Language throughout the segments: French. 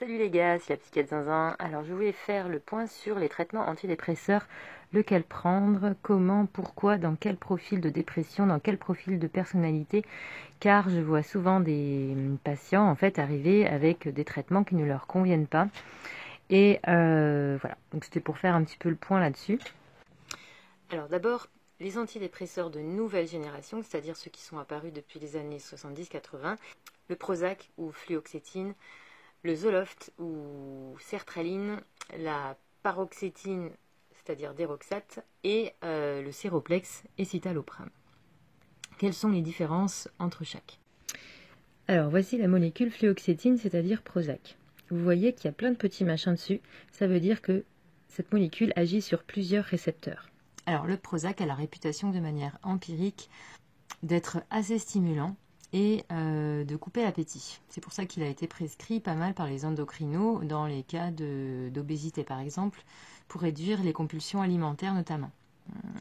Salut les gars, c'est la psychiatre Zinzin. Alors je voulais faire le point sur les traitements antidépresseurs, lequel prendre, comment, pourquoi, dans quel profil de dépression, dans quel profil de personnalité, car je vois souvent des patients en fait arriver avec des traitements qui ne leur conviennent pas. Et voilà, donc c'était pour faire un petit peu le point là-dessus. Alors d'abord, les antidépresseurs de nouvelle génération, c'est-à-dire ceux qui sont apparus depuis les années 70-80, le Prozac ou fluoxétine, le Zoloft ou sertraline, la paroxétine, c'est-à-dire Deroxate, et le Séroplex et citalopram. Quelles sont les différences entre chaque? Alors voici la molécule fluoxétine, c'est-à-dire Prozac. Vous voyez qu'il y a plein de petits machins dessus, ça veut dire que cette molécule agit sur plusieurs récepteurs. Alors le Prozac a la réputation de manière empirique d'être assez stimulant et de couper l'appétit. C'est pour ça qu'il a été prescrit pas mal par les endocrinos dans les cas d'obésité par exemple, pour réduire les compulsions alimentaires notamment.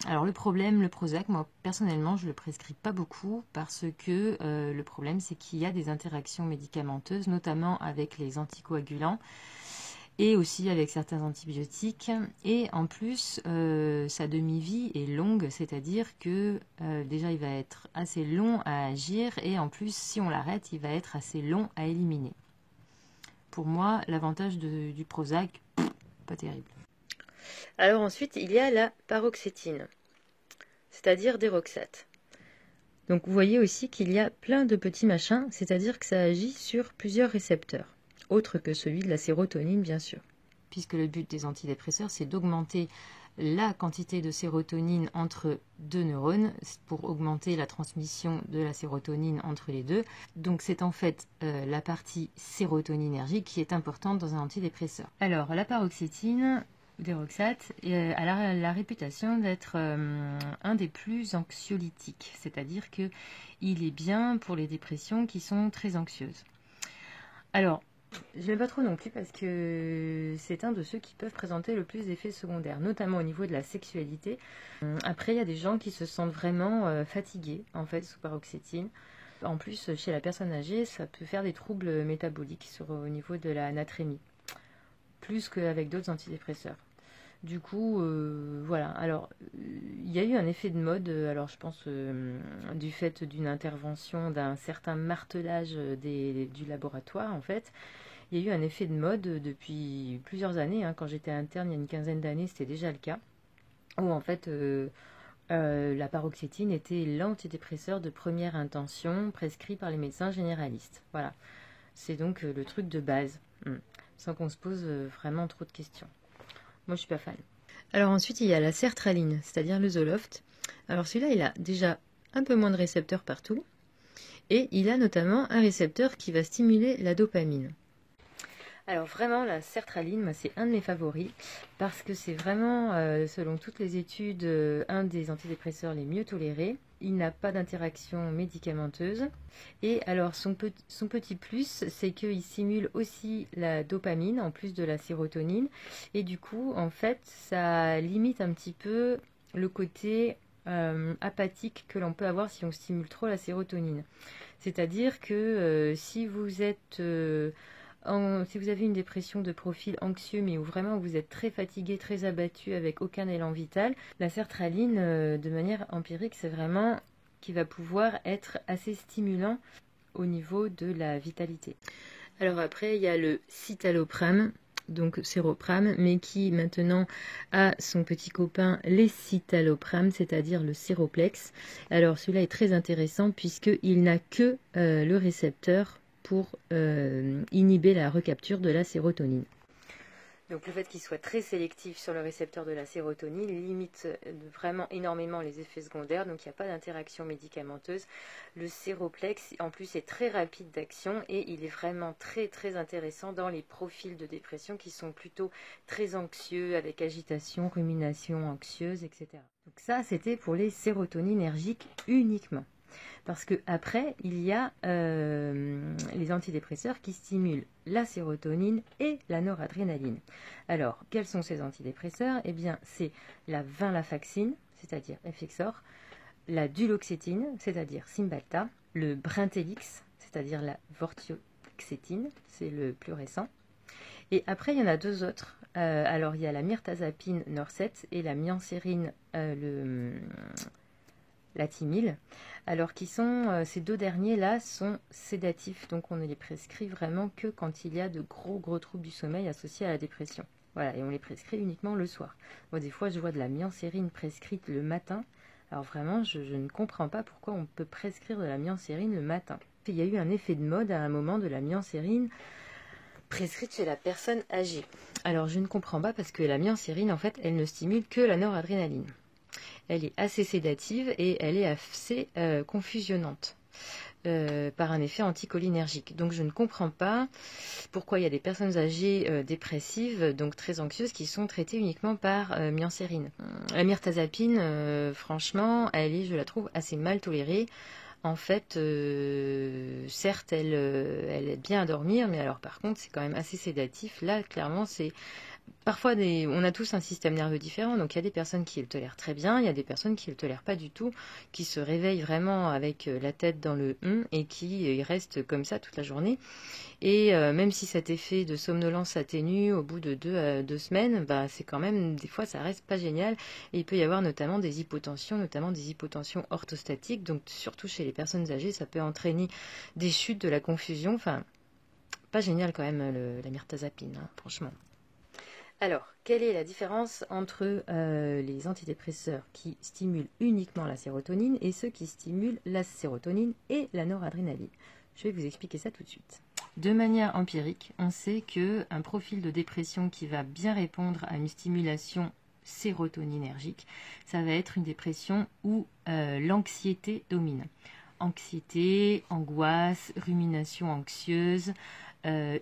Alors le problème, le Prozac, moi personnellement je le prescris pas beaucoup parce que le problème c'est qu'il y a des interactions médicamenteuses, notamment avec les anticoagulants et aussi avec certains antibiotiques. Et en plus, sa demi-vie est longue, c'est-à-dire que déjà il va être assez long à agir et en plus, si on l'arrête, il va être assez long à éliminer. Pour moi, l'avantage du Prozac, pas terrible. Alors ensuite, il y a la paroxétine, c'est-à-dire Deroxate. Donc vous voyez aussi qu'il y a plein de petits machins, c'est-à-dire que ça agit sur plusieurs récepteurs, autre que celui de la sérotonine bien sûr. Puisque le but des antidépresseurs, c'est d'augmenter la quantité de sérotonine entre deux neurones pour augmenter la transmission de la sérotonine entre les deux. Donc c'est en fait la partie sérotoninergique qui est importante dans un antidépresseur. Alors la paroxétine, Deroxate, a la réputation d'être un des plus anxiolytiques, c'est-à-dire qu'il est bien pour les dépressions qui sont très anxieuses. Alors, je n'aime pas trop non plus parce que c'est un de ceux qui peuvent présenter le plus d'effets secondaires, notamment au niveau de la sexualité. Après, il y a des gens qui se sentent vraiment fatigués, en fait, sous paroxétine. En plus, chez la personne âgée, ça peut faire des troubles métaboliques au niveau de la natrémie, plus qu'avec d'autres antidépresseurs. Du coup, voilà. Alors, il y a eu un effet de mode, alors je pense du fait d'une intervention, d'un certain martelage du laboratoire, en fait. Il y a eu un effet de mode depuis plusieurs années. Quand j'étais interne, il y a une quinzaine d'années, c'était déjà le cas. Où en fait, la paroxétine était l'antidépresseur de première intention prescrit par les médecins généralistes. Voilà. C'est donc le truc de base, sans qu'on se pose vraiment trop de questions. Moi, je suis pas fan. Alors ensuite, il y a la sertraline, c'est-à-dire le Zoloft. Alors celui-là, il a déjà un peu moins de récepteurs partout. Et il a notamment un récepteur qui va stimuler la dopamine. Alors vraiment, la sertraline, moi, c'est un de mes favoris parce que c'est vraiment, selon toutes les études, un des antidépresseurs les mieux tolérés. Il n'a pas d'interaction médicamenteuse. Et alors, son petit plus, c'est qu'il stimule aussi la dopamine en plus de la sérotonine. Et du coup, en fait, ça limite un petit peu le côté apathique que l'on peut avoir si on stimule trop la sérotonine. C'est-à-dire que si vous êtes... si vous avez une dépression de profil anxieux, mais où vraiment vous êtes très fatigué, très abattu, avec aucun élan vital, la sertraline, de manière empirique, c'est vraiment qui va pouvoir être assez stimulant au niveau de la vitalité. Alors après, il y a le citalopram, donc séropram, mais qui maintenant a son petit copain l'escitalopram, c'est-à-dire le séroplex. Alors celui-là est très intéressant puisqu'il n'a que le récepteur pour inhiber la recapture de la sérotonine. Donc le fait qu'il soit très sélectif sur le récepteur de la sérotonine limite vraiment énormément les effets secondaires, donc il n'y a pas d'interaction médicamenteuse. Le séroplex en plus est très rapide d'action et il est vraiment très très intéressant dans les profils de dépression qui sont plutôt très anxieux, avec agitation, rumination anxieuse, etc. Donc ça c'était pour les sérotoninergiques uniquement. Parce que après, il y a les antidépresseurs qui stimulent la sérotonine et la noradrénaline. Alors, quels sont ces antidépresseurs? Eh bien, c'est la venlafaxine, c'est-à-dire Effexor, la duloxétine, c'est-à-dire Cymbalta, le Brintellix, c'est-à-dire la vortioxétine, c'est le plus récent, Et après, il y en a deux autres. Alors, il y a la mirtazapine Norset et la miancérine, la Timil. Alors, ces deux derniers-là sont sédatifs, donc on ne les prescrit vraiment que quand il y a de gros troubles du sommeil associés à la dépression. Voilà, et on les prescrit uniquement le soir. Moi, des fois, je vois de la miancérine prescrite le matin. Alors vraiment, je ne comprends pas pourquoi on peut prescrire de la miancérine le matin. Il y a eu un effet de mode à un moment de la miancérine prescrite chez la personne âgée. Alors je ne comprends pas parce que la miancérine, en fait, elle ne stimule que la noradrénaline. Elle est assez sédative et elle est assez confusionnante. Par un effet anticholinergique. Donc je ne comprends pas pourquoi il y a des personnes âgées dépressives, donc très anxieuses, qui sont traitées uniquement par miancérine. La mirtazapine, franchement, je la trouve assez mal tolérée. En fait, certes, elle aide bien à dormir, mais alors par contre, c'est quand même assez sédatif. Là, clairement, c'est parfois, on a tous un système nerveux différent, donc il y a des personnes qui le tolèrent très bien, il y a des personnes qui le tolèrent pas du tout, qui se réveillent vraiment avec la tête dans le et qui restent comme ça toute la journée. Et même si cet effet de somnolence s'atténue au bout de 2 semaines, bah, c'est quand même, des fois, ça reste pas génial. Et il peut y avoir notamment des hypotensions orthostatiques, donc surtout chez les personnes âgées, ça peut entraîner des chutes, de la confusion, enfin, pas génial quand même la mirtazapine, hein, franchement. Alors, quelle est la différence entre les antidépresseurs qui stimulent uniquement la sérotonine et ceux qui stimulent la sérotonine et la noradrénaline? Je vais vous expliquer ça tout de suite. De manière empirique, on sait qu'un profil de dépression qui va bien répondre à une stimulation sérotoninergique, ça va être une dépression où l'anxiété domine. Anxiété, angoisse, rumination anxieuse,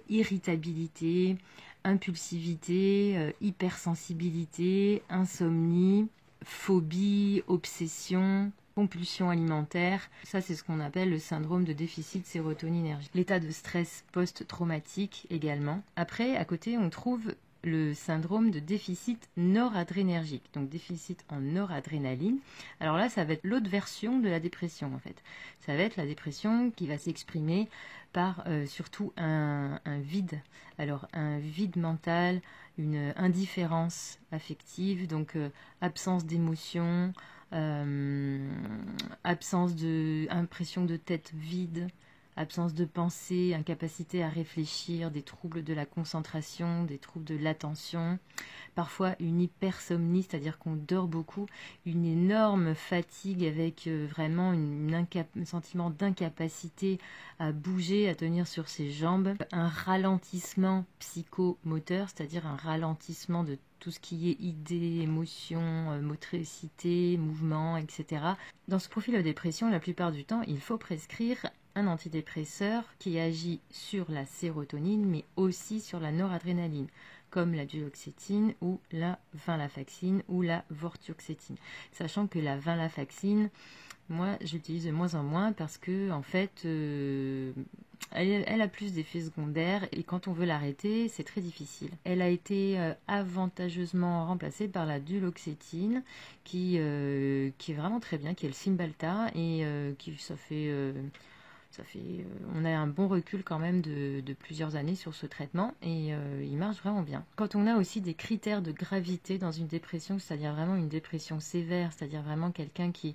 irritabilité, impulsivité, hypersensibilité, insomnie, phobie, obsession, compulsion alimentaire. Ça, c'est ce qu'on appelle le syndrome de déficit sérotoninergique. L'état de stress post-traumatique également. Après, à côté, on trouve le syndrome de déficit noradrénergique, donc déficit en noradrénaline. Alors là, ça va être l'autre version de la dépression en fait. Ça va être la dépression qui va s'exprimer par surtout un vide. Alors un vide mental, une indifférence affective, donc absence d'émotion, impression de tête vide, absence de pensée, incapacité à réfléchir, des troubles de la concentration, des troubles de l'attention, parfois une hypersomnie, c'est-à-dire qu'on dort beaucoup, une énorme fatigue avec vraiment un sentiment d'incapacité à bouger, à tenir sur ses jambes, un ralentissement psychomoteur, c'est-à-dire un ralentissement de tout ce qui est idées, émotions, motricité, mouvement, etc. Dans ce profil de dépression, la plupart du temps, il faut prescrire un antidépresseur qui agit sur la sérotonine, mais aussi sur la noradrénaline, comme la duloxétine ou la venlafaxine ou la vortioxétine. Sachant que la venlafaxine, moi, j'utilise de moins en moins parce que, en fait, elle a plus d'effets secondaires et quand on veut l'arrêter, c'est très difficile. Elle a été avantageusement remplacée par la duloxétine qui est vraiment très bien, qui est le Cymbalta et on a un bon recul quand même de plusieurs années sur ce traitement et il marche vraiment bien. Quand on a aussi des critères de gravité dans une dépression, c'est-à-dire vraiment une dépression sévère, c'est-à-dire vraiment quelqu'un qui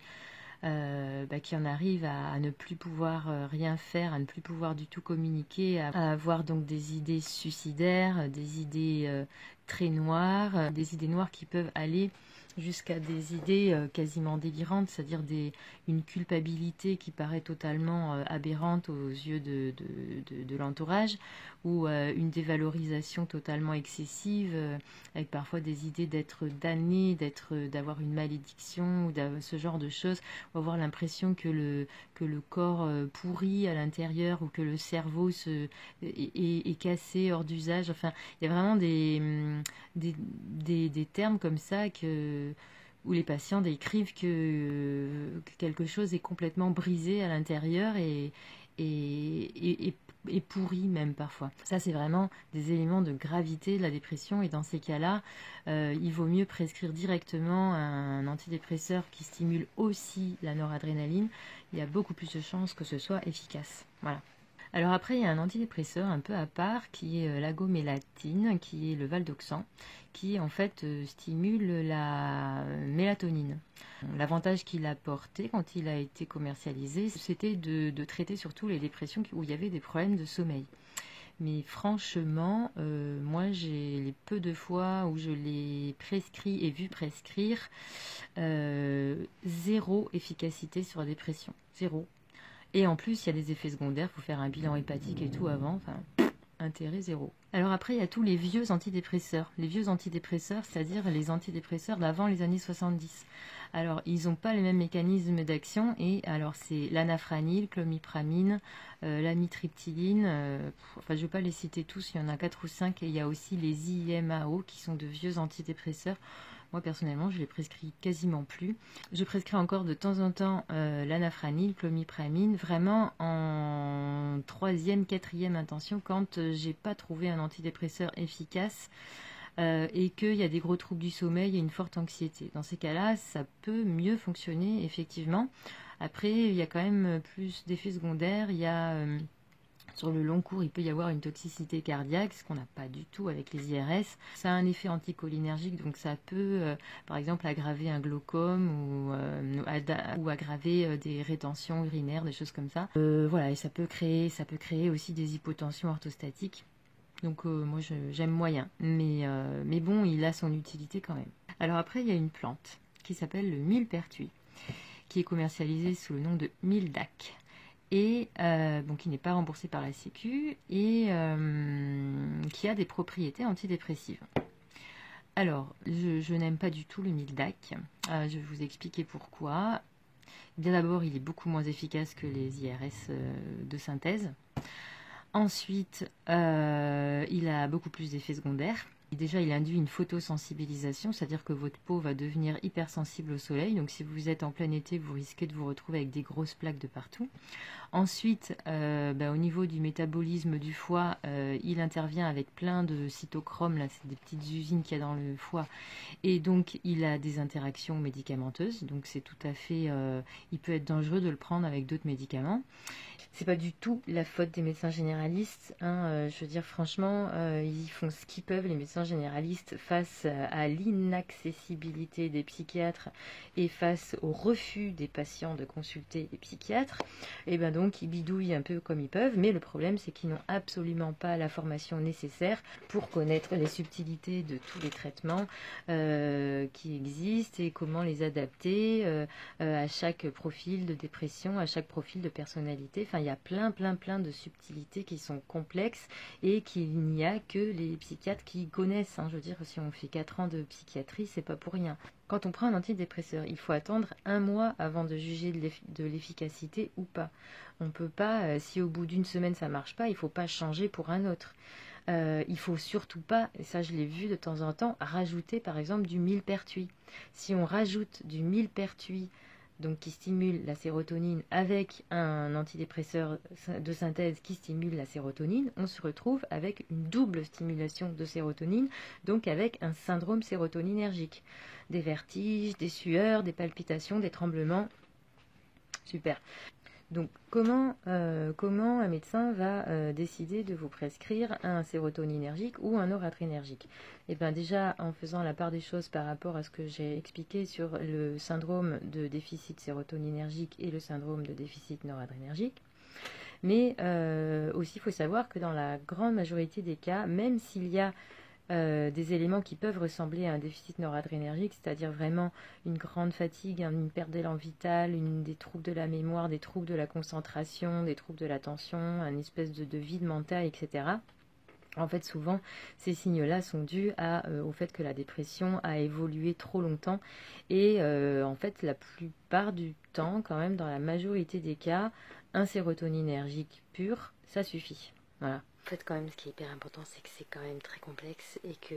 en arrive à ne plus pouvoir rien faire, à ne plus pouvoir du tout communiquer, à avoir donc des idées suicidaires, des idées très noires, des idées noires qui peuvent aller jusqu'à des idées quasiment délirantes, c'est-à-dire une culpabilité qui paraît totalement aberrante aux yeux de l'entourage, ou une dévalorisation totalement excessive, avec parfois des idées d'être damné, d'avoir une malédiction, ou ce genre de choses. On va avoir l'impression que le corps pourrit à l'intérieur, ou que le cerveau est cassé, hors d'usage. Enfin, il y a vraiment des termes comme ça où les patients décrivent que quelque chose est complètement brisé à l'intérieur et pourri même parfois. Ça, c'est vraiment des éléments de gravité de la dépression et dans ces cas-là, il vaut mieux prescrire directement un antidépresseur qui stimule aussi la noradrénaline. Il y a beaucoup plus de chances que ce soit efficace. Voilà. Alors après, il y a un antidépresseur un peu à part qui est l'agomélatine, qui est le valdoxan, qui en fait stimule la mélatonine. L'avantage qu'il a porté quand il a été commercialisé, c'était de traiter surtout les dépressions où il y avait des problèmes de sommeil. Mais franchement, moi, j'ai les peu de fois où je l'ai prescrit et vu prescrire, zéro efficacité sur la dépression. Zéro. Et en plus, il y a des effets secondaires, il faut faire un bilan hépatique et tout avant. Enfin, intérêt zéro. Alors après, il y a tous les vieux antidépresseurs. Les vieux antidépresseurs, c'est-à-dire les antidépresseurs d'avant les années 70. Alors, ils n'ont pas les mêmes mécanismes d'action. Et alors, c'est l'anafranil, clomipramine, l'amitriptyline. Enfin, je ne vais pas les citer tous, il y en a 4 ou 5. Et il y a aussi les IMAO, qui sont de vieux antidépresseurs. Moi, personnellement, je les prescris quasiment plus. Je prescris encore de temps en temps l'anafranil, clomipramine, vraiment en 3e, 4e intention quand j'ai pas trouvé un antidépresseur efficace et qu'il y a des gros troubles du sommeil et une forte anxiété. Dans ces cas-là, ça peut mieux fonctionner, effectivement. Après, il y a quand même plus d'effets secondaires. Il y a... sur le long cours, il peut y avoir une toxicité cardiaque, ce qu'on n'a pas du tout avec les IRS. Ça a un effet anticholinergique, donc ça peut, par exemple, aggraver un glaucome ou aggraver des rétentions urinaires, des choses comme ça. Voilà, et ça peut créer aussi des hypotensions orthostatiques. Donc moi, j'aime moyen, mais bon, il a son utilité quand même. Alors après, il y a une plante qui s'appelle le millepertuis, qui est commercialisée sous le nom de Mildac. Et bon, qui n'est pas remboursé par la Sécu et qui a des propriétés antidépressives. Alors, je n'aime pas du tout le Mildac. Je vais vous expliquer pourquoi. Bien d'abord, il est beaucoup moins efficace que les IRS de synthèse. Ensuite, il a beaucoup plus d'effets secondaires. Déjà, il induit une photosensibilisation, c'est-à-dire que votre peau va devenir hypersensible au soleil. Donc, si vous êtes en plein été, vous risquez de vous retrouver avec des grosses plaques de partout. Ensuite, au niveau du métabolisme du foie, il intervient avec plein de cytochromes, là, c'est des petites usines qu'il y a dans le foie, et donc il a des interactions médicamenteuses. Donc c'est tout à fait, il peut être dangereux de le prendre avec d'autres médicaments. C'est pas du tout la faute des médecins généralistes, hein, je veux dire franchement, ils font ce qu'ils peuvent les médecins généralistes face à l'inaccessibilité des psychiatres et face au refus des patients de consulter les psychiatres. Et ben donc ils bidouillent un peu comme ils peuvent, mais le problème c'est qu'ils n'ont absolument pas la formation nécessaire pour connaître les subtilités de tous les traitements qui existent et comment les adapter à chaque profil de dépression, à chaque profil de personnalité. Enfin, il y a plein de subtilités qui sont complexes et qu'il n'y a que les psychiatres qui connaissent. Hein. Je veux dire, si on fait 4 ans de psychiatrie, c'est pas pour rien. Quand on prend un antidépresseur, il faut attendre 1 mois avant de juger de l'efficacité ou pas. On peut pas, si au bout d'une semaine ça marche pas, il faut pas changer pour un autre. Il faut surtout pas, et ça je l'ai vu de temps en temps, rajouter par exemple du millepertuis. Si on rajoute du millepertuis, donc qui stimule la sérotonine, avec un antidépresseur de synthèse qui stimule la sérotonine, on se retrouve avec une double stimulation de sérotonine, donc avec un syndrome sérotoninergique. Des vertiges, des sueurs, des palpitations, des tremblements. Super. Donc, comment un médecin va décider de vous prescrire un sérotoninergique ou un noradrénergique? Eh bien, déjà, en faisant la part des choses par rapport à ce que j'ai expliqué sur le syndrome de déficit sérotoninergique et le syndrome de déficit noradrénergique. Mais aussi, il faut savoir que dans la grande majorité des cas, même s'il y a des éléments qui peuvent ressembler à un déficit noradrénergique, c'est-à-dire vraiment une grande fatigue, une perte d'élan vital, des troubles de la mémoire, des troubles de la concentration, des troubles de l'attention, une espèce de vide mental, etc. En fait, souvent, ces signes-là sont dus au fait que la dépression a évolué trop longtemps et en fait, la plupart du temps, quand même, dans la majorité des cas, un sérotoninergique pur, ça suffit. Voilà. En fait, quand même, ce qui est hyper important, c'est que c'est quand même très complexe et que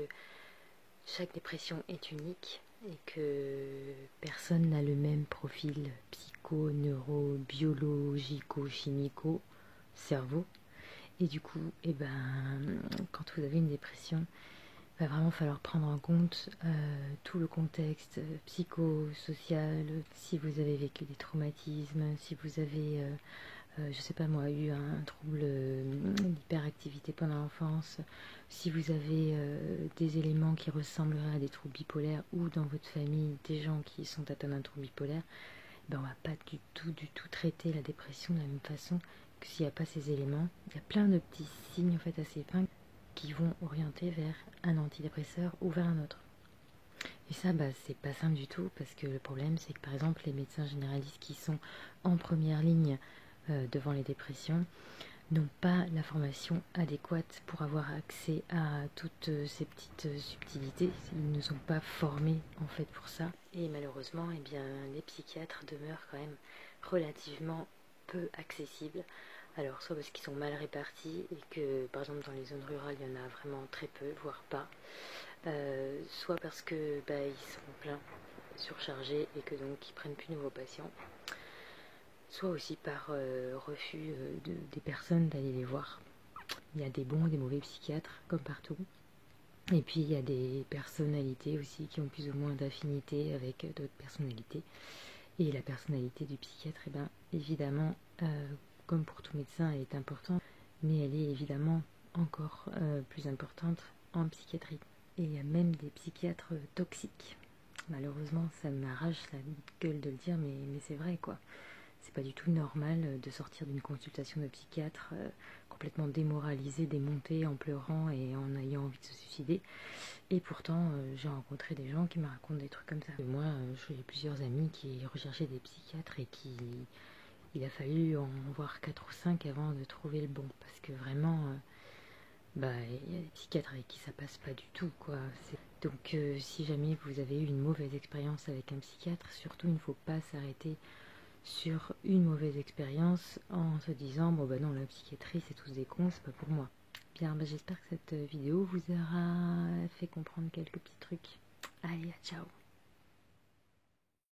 chaque dépression est unique et que personne n'a le même profil psycho, neuro, biologico, chimico, cerveau. Et du coup, quand vous avez une dépression, il va vraiment falloir prendre en compte tout le contexte psychosocial, si vous avez vécu des traumatismes, si vous avez je sais pas moi, eu un trouble d'hyperactivité pendant l'enfance, si vous avez des éléments qui ressembleraient à des troubles bipolaires ou dans votre famille des gens qui sont atteints d'un trouble bipolaire, ben on va pas du tout traiter la dépression de la même façon que s'il n'y a pas ces éléments. Il y a plein de petits signes en fait assez fins qui vont orienter vers un antidépresseur ou vers un autre. Et ça, c'est pas simple du tout parce que le problème, c'est que par exemple, les médecins généralistes qui sont en première ligne devant les dépressions n'ont pas la formation adéquate pour avoir accès à toutes ces petites subtilités. Ils ne sont pas formés en fait pour ça. Et malheureusement, eh bien, les psychiatres demeurent quand même relativement peu accessibles. Alors soit parce qu'ils sont mal répartis et que par exemple dans les zones rurales il y en a vraiment très peu, voire pas, soit parce que ils sont pleins, surchargés et que donc ils prennent plus de nouveaux patients, soit aussi par refus des personnes d'aller les voir. Il y a des bons et des mauvais psychiatres comme partout. Et puis il y a des personnalités aussi qui ont plus ou moins d'affinité avec d'autres personnalités. Et la personnalité du psychiatre, évidemment, comme pour tout médecin, elle est importante, mais elle est évidemment encore plus importante en psychiatrie. Et il y a même des psychiatres toxiques. Malheureusement, ça m'arrache la gueule de le dire, mais c'est vrai quoi. C'est pas du tout normal de sortir d'une consultation de psychiatre complètement démoralisé, démonté, en pleurant et en ayant envie de se suicider. Et pourtant, j'ai rencontré des gens qui me racontent des trucs comme ça. Moi, j'ai plusieurs amis qui recherchaient des psychiatres et il a fallu en voir 4 ou 5 avant de trouver le bon. Parce que vraiment, il y a des psychiatres avec qui ça passe pas du tout, quoi. Donc, si jamais vous avez eu une mauvaise expérience avec un psychiatre, surtout, il ne faut pas s'arrêter sur une mauvaise expérience en se disant bon non, la psychiatrie c'est tous des cons, c'est pas pour moi. Bien, j'espère que cette vidéo vous aura fait comprendre quelques petits trucs. Allez, ciao.